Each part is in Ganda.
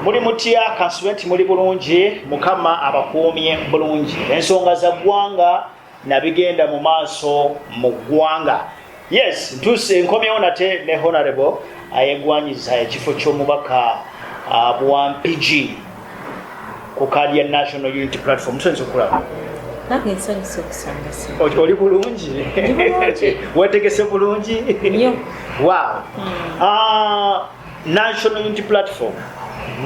Muri mutya constituent muri bulungi mukama abakuumye bulungi ensonga za ggwanga nabigenda mu maaso mu ggwanga. Yes, ntuse nkomyewo nate ne honorable ayegwanyiza ekifo ky'omubaka bwa Mpigi ku kaadi ya National Unity Platform. Musenze okulaba nange nsanyusa okusanga si oli bulungi wetegese bulungi nnyo. Wow. National Unity Platform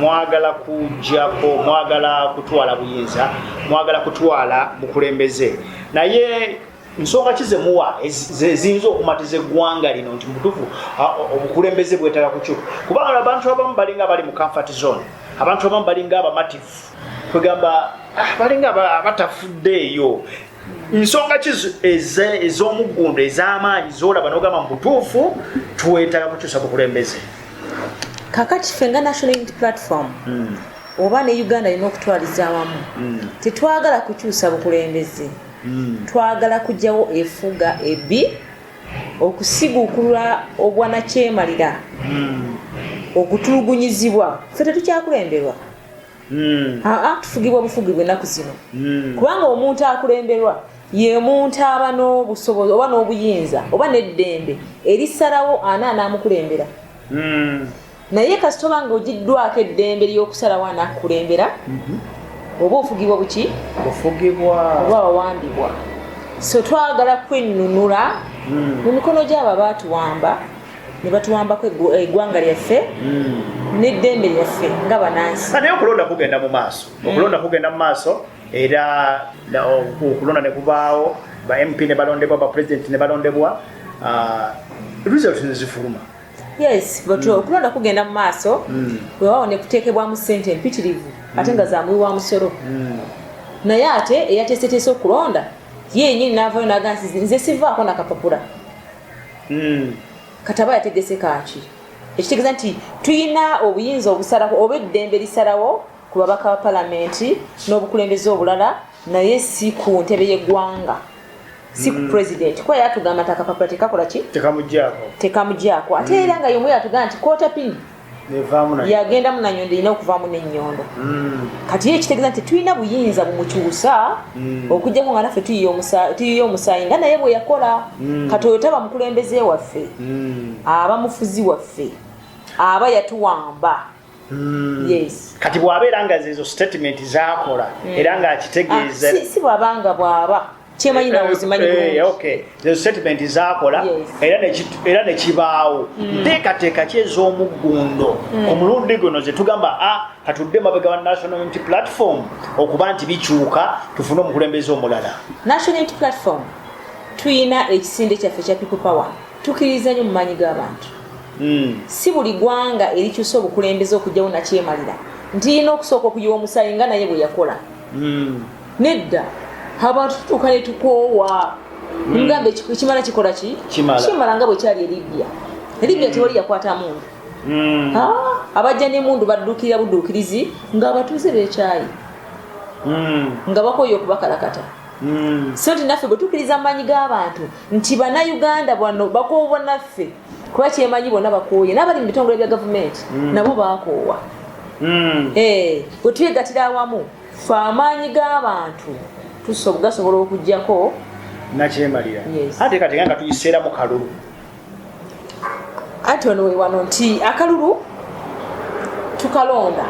mwagala kujjako, mwagala kutwala buyinza, mwagala kutwala mukulembeze, naye nsonga kize muwa ziyinza okumatiza eggwanga lino nti mutuufu obukulembeze bwetaaga kukyuka, kubanga abantu abamu balinga bali mu comfort zone, abantu abamu balinga abamatifu, kwegamba balinga abatafuddeeyo. Nsonga kizo ez'omuggundo ez'amaanyi z'olaba n'ogamba mu butuufu twetaaga kukyusa bukulembeze. Kakati fenga National Unity Platform oba ne Uganda alina okutwaliza awamu, tetwagala kukyusa bukulembeze, twagala kujjawo efuga ebbi, okusiguukulula obwanakyemalira, okutulugunyizibwa. Ffe tetukyakulemberwa, tufugibwa bufugibwa ennaku zino, kubanga omuntu akulemberwa ye muntu aba n'obusobozi oba n'obuyinza oba n'eddembe erisalawo anaamukulembera. Naye kasitoba ng'ogiddwako eddembe ly'okusalawo anaakukulembera, oba ofugibwa buki? Ofugibwa oba wawambibwa. So twagala kwenunula mu mikono gy'abo baatuwamba, ne batuwambako eggwanga lyaffe n'eddembe lyaffe nga banansi. Naye okulonda kugenda mu maaso, okulonda kugenda mu maaso, era okulonda ne kubaawo, ba MP ne balondebwa, ba president ne balondebwa, results ne zifuluma. Yes, but okulonda kugenda mu maaso, weewaawo ne kuteekebwamu ssente empitirivu ate nga zaamuwiwa musolo. Naye ate eyateeseteese okulonda yennyini n'avaayo n'agaa nze sivaako nakapapula. Kataba yategese kaaki, ekitegeeza nti tulina obuyinza obusalako oba eddembe lisalawo ku babaka ba palamenti n'obukulembeze obulala, naye si ku ntebe y'eggwanga, si ku president. Kuba yatugamba nti akapapula tekakola ki? Tekamuggyako. Ate era nga y'omu yatugamba nti koota pini yagendamu nanyonda erina okuvaamu n'ennyondo. Kati ye ekitegeeza nti tulina buyinza bumukyusa okuggyako nga naffe tuyiye omusaayi nga naye bwe yakola. Kati oyo taba mukulembeze waffe, aba mufuzi waffe, aba yatuwamba. Yes. Kati bw'abeera nga zezo statement z'akola era ng'akitegeeza si bw'abanga bw'aba kyemanyi nawe ozimanyi bulungi. Okay. Zezo statement z'akola era ne kibaawo nteekateeka ki ez'omuggundo ku mulundi guno ze tugamba katudde mabega wa National Unity Platform okuba nti bikyuka tufune omukulembeze omulala. National Unity Platform tuyina ekisinde kyaffe kya people power, tukkiriza nnyo mu maanyi g'abantu. Si buli ggwanga erikyusa obukulembeze okujjawo nakyemalira nti yina okusooka okuyiwa omusaayi nga naye bwe yakola. Nedda abantu tutuuka ne tukoowa ngambe ekimala kikola ki? Kimala nga bwe kyali Libya tewali yakwata mundu. Abajja n'emundu badduukirira budduukirizi ng'abatuuze b'ekyayi nga bakooye okubakalakata. So nti naffe bwe tukkiriza mu maanyi g'abantu nti bannayuganda bwano bakoobwa naffe kuba kyemanyi bonna bakooye, n'abali mu bitongole bya gavumenti nabo baakoowa. Bwe twegatira awamu ffe amaanyi g'abantu gasobola okuggyako nakyemalira. Ate kati nga tuyiseera mu kalulu, ate ono we wano nti akalulu tukalonda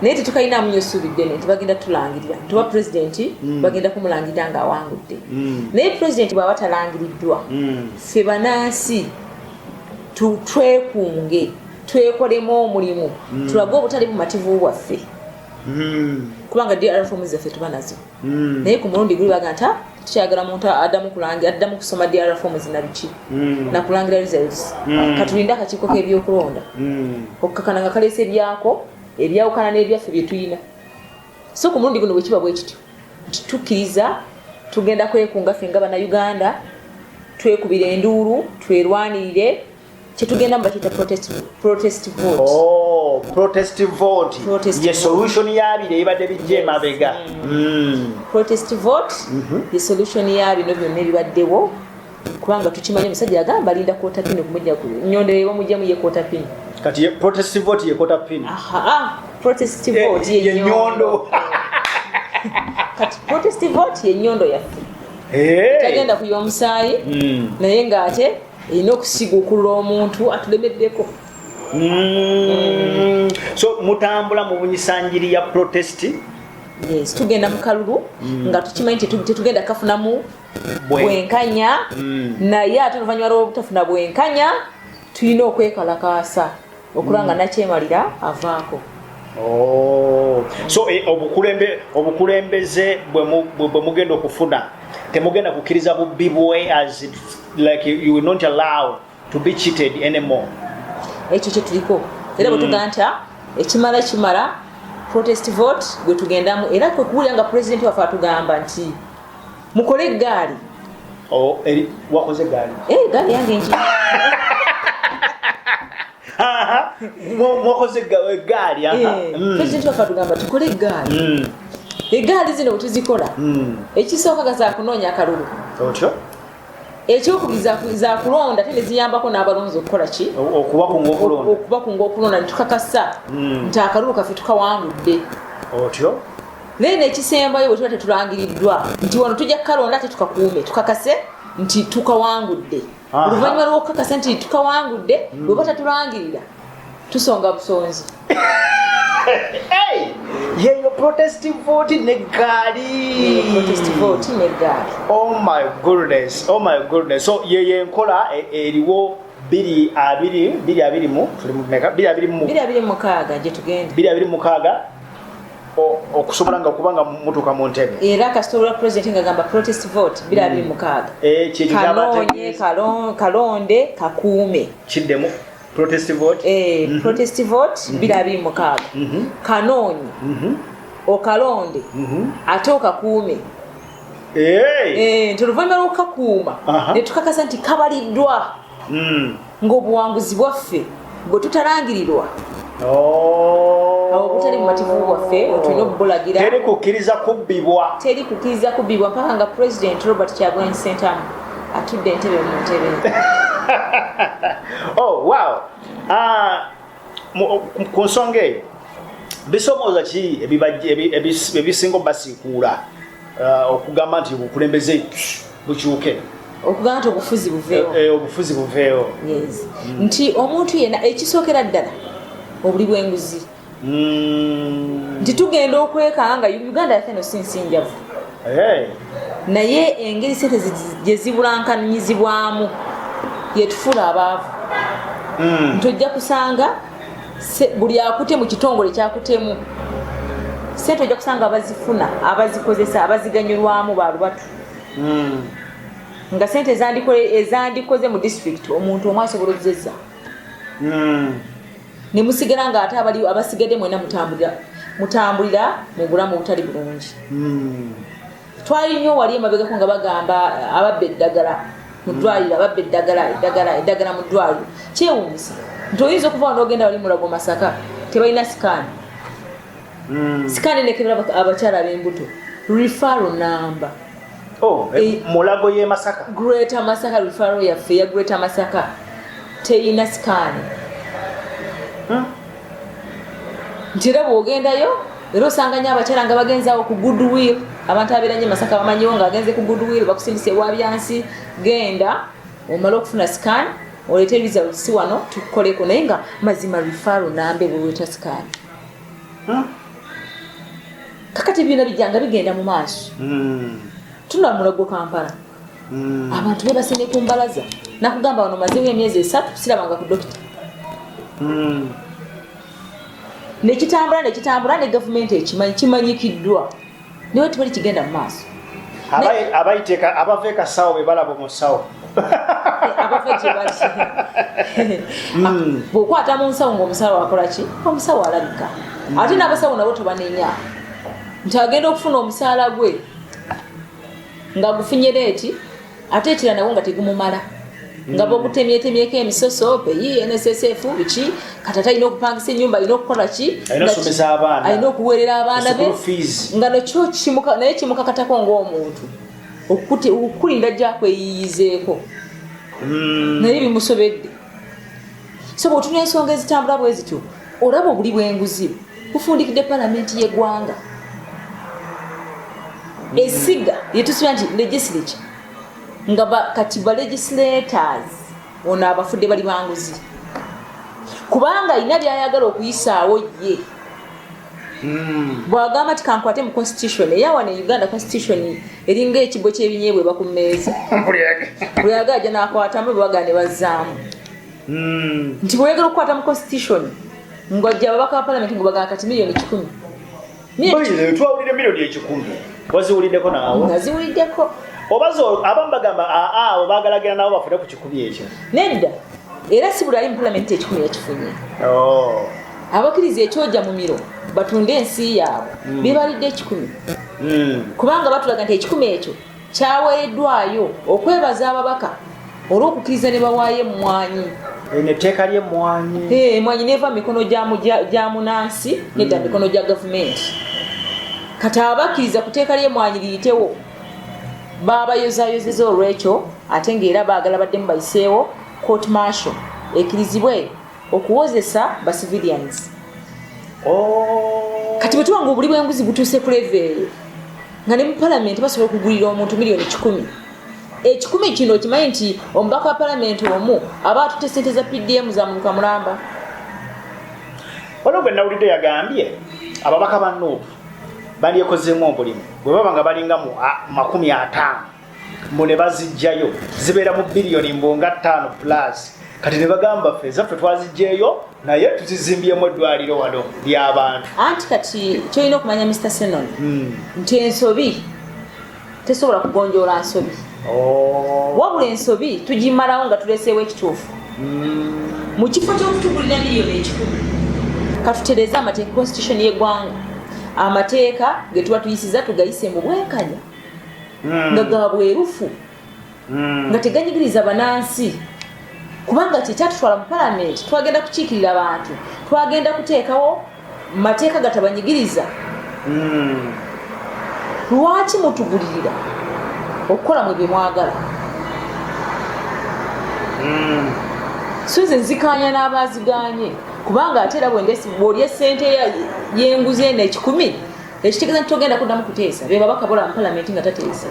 naye tetukalinamu nnyo essuubi ddene nti bagenda tulangirira nti oba pulezidenti bagenda kumulangirira ng'awangudde. Naye pulezidenti bw'aba talangiriddwa, ffe bannansi twekunge, twekolemu omulimu, tulage obutali bumativu bwaffe. Kubanga DR forms zaffe tuba nazo, naye ku mulundi guli baga nti tukyagala muntu addamu kusoma DR forms na biki nakulangira results. Katulinde akakiiko k'ebyokulonda okukakana nga kaleese ebyako ebyawukana n'ebyaffe bye tuyina. So ku mulundi guno bwe kiba bwe kityo tukkiriza tugenda kwekunga ffe nga bannayuganda, twekubira enduulu, twerwanirire kyetugenda mu bakiyita protest vote. Protest vote ye solution yabire ebadde bijje emabega. Protest vote ye solution yabino byonna ebibaddewo, kubanga tukimanyi omusajja agamba alinda koota pini okumujja ku nnyondero bamujjamu ye koota pini. kati protest vote ye kota pin protest vote ye nyondo kati protest vote ye nyondo yaffe tagenda kuyo omusaayi naye ng'ate erina okusiga okulula omuntu atulemeddeko. So mutambula mu bunyisanjiri ya protest. Yes, tugenda mu kalulu nga tukimanyi tetugenda kafunamu bwenkanya naye ate oluvannyuma lw'obutafuna bwenkanya tulina okwekalakaasa okulanga nakyemalira avaako. So obukulembeze bwe mugenda okufuna temugenda kukkiriza bubbi bwe as like you will not allow to be cheated anymore. Ekyo kye tuliko era bwe tugamba nti ekimala protest vote gwe tugendamu era kwe kuwulira nga president waffe atugamba nti mukole eggaali. Wakoze eggaali? Eggaali yange enki mwakoze eggaali. President waffe atugamba tukole eggaali. Eggaali zino bwe tuzikola ekisooka gaza kunoonya akalulu. Otyo? Ekyokubiza za kulonda tene ziyambako n'abalonzi okukola ki? Okubakunga okulonda ne tukakasa nti akalulu kaffe tukawangudde. Otyo? Naye ekisembayo bwe tuba tetulangiriddwa nti wano tujja kukalonda ate tukakuume tukakase nti tukawangudde. Oluvannyuma lw'okukakasa nti tukawangudde bwe batatulangirira tusonga busonzi. Yeyo protest vote neggaali. Protest vote neggaali. Oh my goodness. So yeye nkola eriwo 220 mu tuli mu meka 226 gye tugenda 226 okusobola nga kubanga mutuka mu ntebe era kasitula president ngagamba protest vote 226 kanoonye kalonde kakuume kiddemu protest vote protest vote 226 kanoonye okalonde ate okakuume nti oluvannyuma lw'okukakuuma ne tukakasa nti kabaliddwa ng'obuwanguzi bwaffe bwe tutalangirirwa awo butali mu mativu bwaffe tulina okubulagira teri kukkiriza kubbibwa mpaka nga president Robert Kyagulanyi Ssentamu atudde entebe mu ntebe. Oh wow. Ku nsonga eyo bisoomooza ki ebisinga basiikuula okugamba nti obukulembeze bukyuke? Okugamba nti obufuzi buveewo. Yes. Nti omuntu yenna ekisookera ddala obuli bw'enguzi nti tugenda okwekanga Uganda yaffe no si nsinjavu naye engeri sente gye zibulankanyizibwamu yetufuula abaavu nti ojja kusanga buli akute mu kitongole kyakutemu sente ojja kusanga abazifuna abazikozesa abaziganyulwamu balubatu nga sente ezandikoze mu district omuntu omwe asobola okuzezza ne musigala nga ate abasigadde mwena mutambulira mu bulamu obutali bulungi. Twali nnyo wali emabegako nga bagamba ababba eddagala mu ddwaliro ababba eddagala mu ddwaliro kyewuunyisa nti oyinza okuva n'ogenda wali Mulago Masaka tebalina sikaani nekebera abakyala ab'embuto referral number Mulago ye Masaka Greater Masaka referral yaffe ya Greater Masaka teyina sikaani nti era bw'ogendayo era osanganya abakyala nga bagenzaawo ku goodwill abantu abeeranye Masaka bamanyiwo ng'agenze ku goodwill bakusindisa ewabyansi genda omala okufuna scan oleeta results wano tukoleko naye nga mazima referral nambe bweweta scan kakati byonna bijjanga bigenda mu maaso tuna Mulago Kampala abantu bebasene ku mbalaza nakugamba wano mazeewo emyezi 3 sirabanga ku dokita nekitambula ne gavumenti ekimanyikiddwa niwe tubali kigenda mu maaso abayiteeka abaveeka sawo be balaba mu sawo abava gye bali bw'okwata mu nsawo ng'omusawo akola ki omusawo alabika ate n'abasawo nabo tobanenya nti agenda okufuna omusaala gwe nga gufunye leeti ate ekira nawo nga tegumumala nga bokutemyetemyeko emisoso peyi NSSF biki kati alina okupangisa ennyumba alina okukola ki alina okuweerera abaana be nga nakyo naye kimukakatako ng'omuntu okukulinda gyakweyiyizeeko naye bimusobedde so bw'otunula ensonga ezitambula bwe zityo olaba obuli bw'enguzi bufundikidde palamenti y'eggwanga esiga lyetusubira nti legislature nga kati ba legislators ono abafudde bali banguzi kubanga alina byayagala okuyisaawo ye bwagamba ti kankwate mu constitution eyawana Uganda constitution eringa ekibbo ky'ebinyeebwa eba ku mmeeza buli ayagala ajja n'akwatamu bwebagala ne bazzaamu nti bweyagala okukwata mu constitution ng'ajja ababaka ba palamenti ng'obagala kati miliyoni 10 twawulire miliyoni 10 waziwuliddeko naawe naziwuliddeko obazo abamu bagamba abo baagalagira nabo bafune ku 10 ekyo nedda era si buli ali mu palamenti 10 yakifunye abakkiriza ekyojja mu miro batunde ensi yaabwe bibalidde 10 kubanga batulaga nti 10 ekyo kyaweereddwayo okwebaza ababaka olw'okukkiriza ne bawaayo emmwanyi netteeka ly'emmwanyi emmwanyi neeva mikono gya munansi nedda mikono gya gavumenti kati abakkiriza kuteeka ly'emmwanyi liyitewo baabayozayozeza olw'ekyo ate ng'era baagala baddemu bayiseewo court martial ekkirizibwe okuwozesa ba civilians kati bwe tuwanga obuli bw'enguzi butuuse ku level nga ne mu palamenti basobola okugulira omuntu miliyoni 10 ekikumi kino okimanyi nti omubaka wa palamenti omu aba atutte ssente za PDM za muluka mulamba wano gwe nawulidde yagambye ababaka ba Nuupu bandyekozeemu omulimu bwe baba nga balinga mu 50 mbu ne bazijjayo zibeera mu biliyoni mbonga 5 plus kati ne bagamba ffe zaffe twazijjaeyo naye tuzizimbyemu eddwaliro wano ly'abantu anti kati kyolina okumanya Mr. Senon nti ensobi tesobola kugonjoola nsobi wabula ensobi tugimalawo nga tuleseewo ekituufu mu kifo ky'okutugulira miliyoni 10 katutereeza amateeka constitution y'eggwanga amateeka ge tuba tuyisiza tugayise mu bwenkanya nga ga bwerufu nga teganyigiriza banansi kubanga kyekyatutwala mu palamenti twagenda kukiikirira abantu twagenda kuteekawo mateeka gatabanyigiriza lwaki mutugulirira okukola mu bye mwagala so nze nzikaanya n'abaaziganye kubanga ate era bw'olya ssente y'enguzi eno 10 ekitegeeza nti togenda kuddamu kuteesa be babaka bola mu palamenti nga tateesa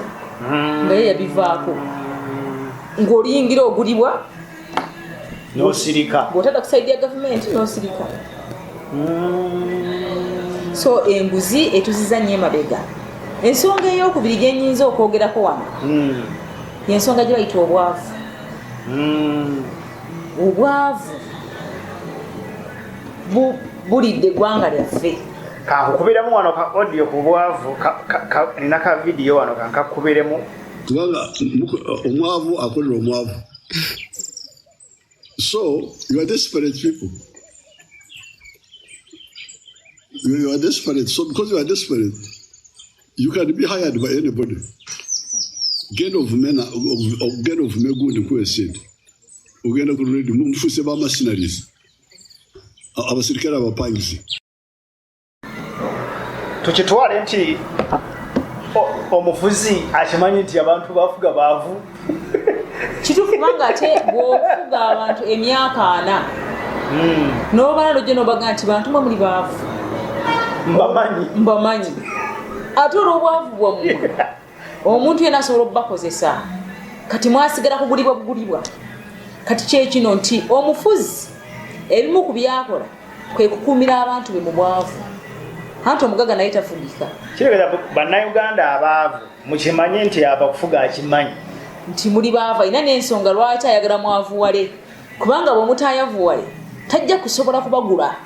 nga ye yabivaako ng'oliyingira ogulibwa nosirika bw'otadda kusaidia gavumenti nosirika so enguzi etuziza nnyo emabega ensonga ey'okubiri gye nnyinza okwogerako wano y'ensonga gye bayita obwavu obwavu bulidde eggwanga lyaffe kankukubiremu wano ka audio ku bwavu nina ka video wano kankakubiremu kubanga omwavu akolera omwavu. So you are desperate people. You are desperate. So because you are desperate, you can be hired by anybody. Get of men good who said. Ugenda kurudi mufuse ba mercenaries. Abasirikare abapangizi. Tukitwale nti omufuzi akimanyi nti abantu bafuga baavu. Kituufu kubanga ate bw'ofuga abantu emyaka 4 n'obala lojja n'obaga nti bantu mwe muli baavu mbamanyi ate olw'obwavu bwammwe omuntu yenna asobola okubakozesa kati mwasigala kugulibwa bugulibwa kati kyekino nti omufuzi ebimu ku byakola kwe kukuumira abantu be mu bwavu anti omugaga naye tafugika kiregeeza bannayuganda abaavu mukimanye nti abakufuga akimanyi nti muli baava ina n'ensonga lwaki ayagala mwavuwale kubanga bw'omutaayavuwale tajja kusobola kubagula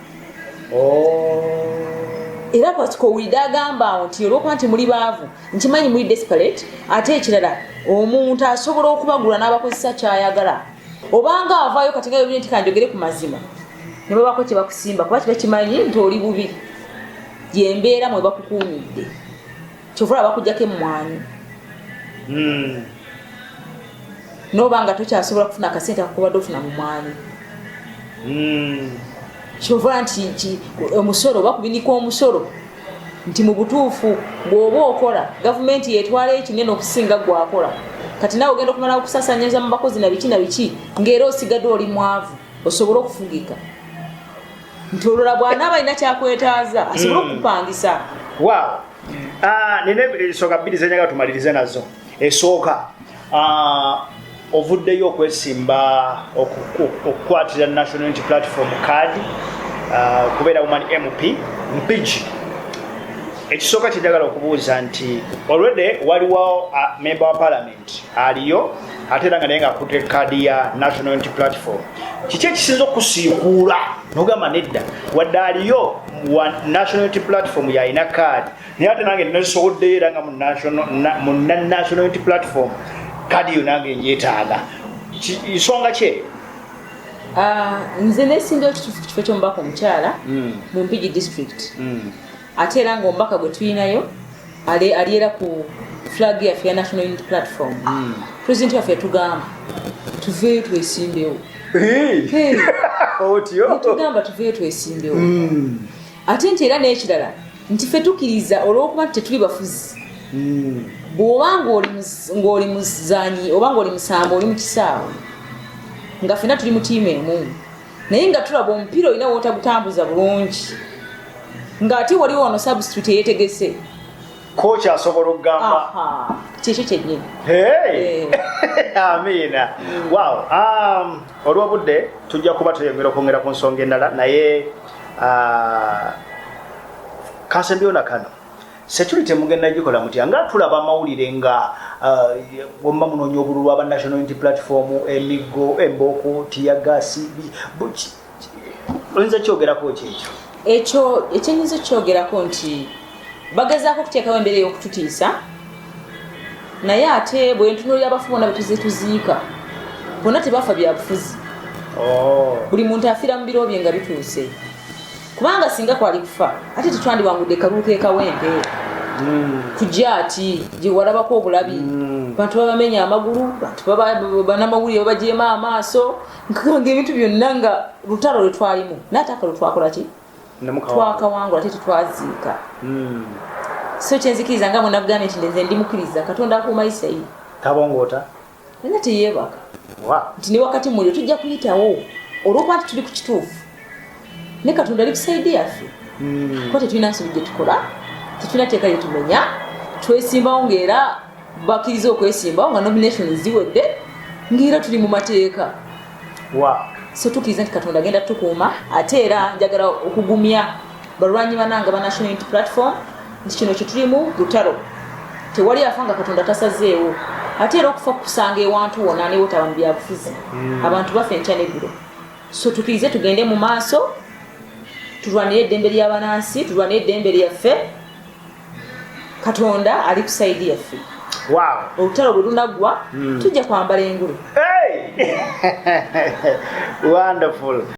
era patiko owulidde agamba awo nti olw'okuba nti muli baavu nkimanyi muli desperate ate ekirala omuntu asobola okubagula n'abakozesa kyayagala obanga avaayo kati nga yobire nti kanjogere ku mazima ne babako kye bakusimba kuba kibakimanyi nti oli bubi gyembeera mwe bakukuumidde kyovula bakujjako emmwanyi nobanga tokyasobola kufuna akasente akakubadde ofuna mu mwanyi kyovula nti omusolo bakubinika omusolo nti mu butuufu bw'oba okola gavumenti yetwala ekinene okusinga gwakola kati nawe ogenda okumala okusasanyiza mu bakozi na biki ng'era osigadde oli mwavu osobola okufugika nti olwola bw'anaaba alina kyakwetaaza asobole okupangisa. Wow. Nina ensonga bbiri zenyaga tumalirize nazo. Esooka ovuddeyo okwesimba okukwatira National Unity Platform card kubeera woman MP Mpigi. Ekisooka kyenjagala okubuuza nti already waliwo member wa parliament aliyo ate era nga naye ng'akutte kaadi ya National Unity Platform. Kiki ekisinza okusiikuula n'ogamba nedda wadde aliyo wa National Unity Platform yalina kaadi naye ate nange nasoboddeyo era nga mu National Unity Platform kaadi yo nange njeetaaga. Nsonga ki? Nze neesimbyewo kifo ky'omubaka omukyala mu Mpigi district. Ate era ng'omubaka gwe tulinayo aliera ku flag yaffe ya National Unity Platform. President waffe yatugamba tuveeyo twesimbewo. Tugamba tuveeyo twesimbewo. Ate nti era n'ekirala nti ffe tukkiriza olw'okuba nti tetuli bafuzi. Bw'oba ng'oli muzanyi oba ng'oli musamba oli mu kisaawe nga ffenna tuli mu ttiimu emu naye nga tulaba omupiira olina w'otagutambuza bulungi ng'ate waliwo ono substitute eyeetegese kocha asobola okugamba kyekyo kyennyini. Amiina. Wow. Olw'obudde tujja kuba tweyongera okwongera ku nsonga endala naye kasembyewo na kano security mugenda gikola mutya nga tulaba amawulire nga wemba munoonya obululu aba National Unity Platform emigo embooko tiyagasi oyinza kyogerako kyekyo? Ekyo ekyenyinza okyogerako nti bagezaako okuteekawo embeera y'okututiisa naye ate bwe ntunuulira abafu bonna betuze tuziika bonna tebafa byabufuzi. Buli muntu afiira mu biro bye nga bituuse kubanga singa kwali kufa ate tetwandiwangudde kaluluka ekawempe kujja ati gye walabako obulabi bantu babamenya amagulu bantu banamawulire babajeema amaaso ng'ebintu byonna nga lutalo lwe twalimu naye ate akalulu twakola ki twakawangula ate tetwaziika. So kyenzikiriza nga munagambye nti nze ndi mukkiriza Katonda akuuma Isirayiri tabongoota naye teyeebaka nti ne wakati muliro tujja kuyitawo olw'okuba nti tuli ku kituufu ne Katonda ali ku sayidi yaffe kuba tetulina nsobi gye tukola tetulina teeka lye tumenya twesimbawo ng'era bakkiriza okwesimbawo nga nomination ziwedde ng'era tuli mu mateeka. So tukkiriza nti Katonda agenda tukuuma ate era njagala okugumya balwanyi bananga ba National Unity Platform nti kino kye tulimu lutalo tewali afa nga Katonda tasazeewo ate era okufa kusanga ewantu wonna newotaba mu byabufuzi abantu bafe enkya n'eggulu. So tukkirize tugende mu maaso tulwanire eddembe ly'abanansi tulwanire eddembe lyaffe Katonda ali ku sayidi yaffe. Olutalo bwe lunaggwa tujja kwambala engulu. Wonderful.